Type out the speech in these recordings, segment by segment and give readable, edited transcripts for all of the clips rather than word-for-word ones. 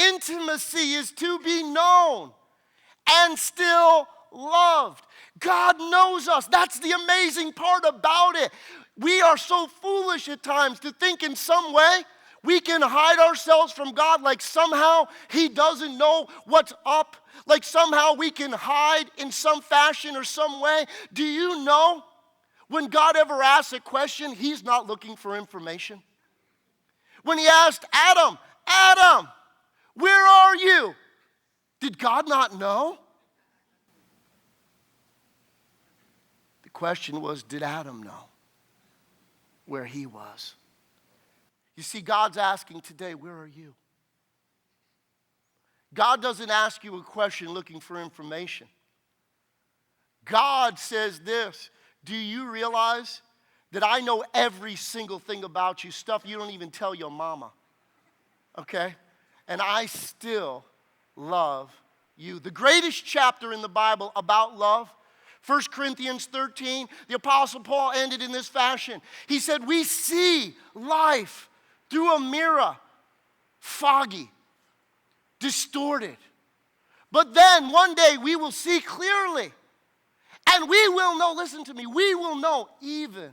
Intimacy is to be known and still loved. God knows us. That's the amazing part about it. We are so foolish at times to think in some way we can hide ourselves from God, like somehow He doesn't know what's up, like somehow we can hide in some fashion or some way. Do you know when God ever asks a question, He's not looking for information? When He asked Adam, Adam, where are you? Did God not know? The question was, did Adam know where he was? You see, God's asking today, where are you? God doesn't ask you a question looking for information. God says this, do you realize that I know every single thing about you, stuff you don't even tell your mama, okay? And I still love you. The greatest chapter in the Bible about love, 1 Corinthians 13, the Apostle Paul ended in this fashion. He said, we see life through a mirror, foggy, distorted. But then one day we will see clearly. And we will know, listen to me, we will know even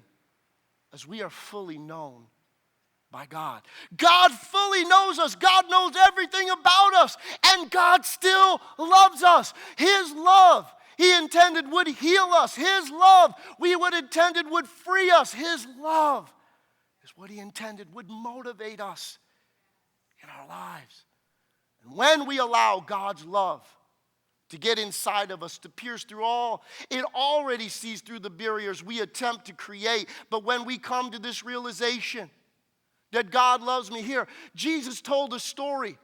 as we are fully known by God. God fully knows us. God knows everything about us. And God still loves us. His love, He intended would heal us. His love, we would intended would free us. His love is what He intended would motivate us in our lives. And when we allow God's love to get inside of us, to pierce through all, it already sees through the barriers we attempt to create. But when we come to this realization that God loves me here, Jesus told a story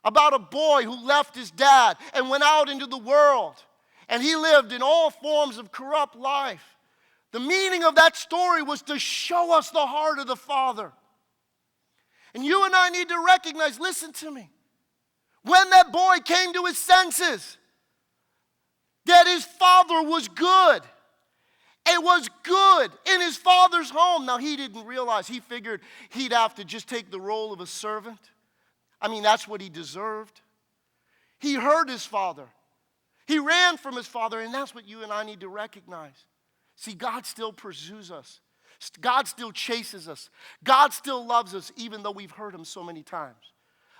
about a boy who left his dad and went out into the world. And he lived in all forms of corrupt life. The meaning of that story was to show us the heart of the Father. And you and I need to recognize, listen to me, when that boy came to his senses, that his father was good. It was good in his father's home. Now, he didn't realize, he figured he'd have to just take the role of a servant. I mean, that's what he deserved. He heard his father. He ran from his father, and that's what you and I need to recognize. See, God still pursues us. God still chases us. God still loves us, even though we've hurt Him so many times.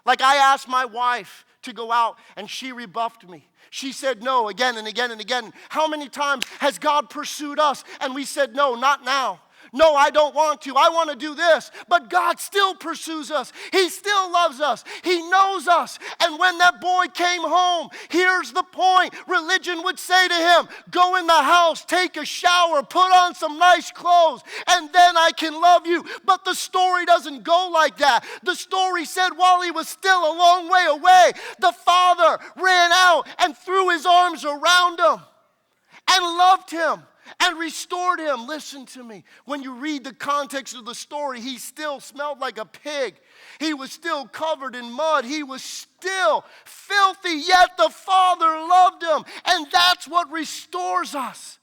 Like I asked my wife to go out, and she rebuffed me. She said no again and again and again. How many times has God pursued us, and we said no, not now? No, I don't want to. I want to do this. But God still pursues us. He still loves us. He knows us. And when that boy came home, here's the point. Religion would say to him, go in the house, take a shower, put on some nice clothes, and then I can love you. But the story doesn't go like that. The story said while he was still a long way away, the father ran out and threw his arms around him and loved him and restored him. Listen to me. When you read the context of the story, he still smelled like a pig. He was still covered in mud. He was still filthy, yet the Father loved him. And that's what restores us.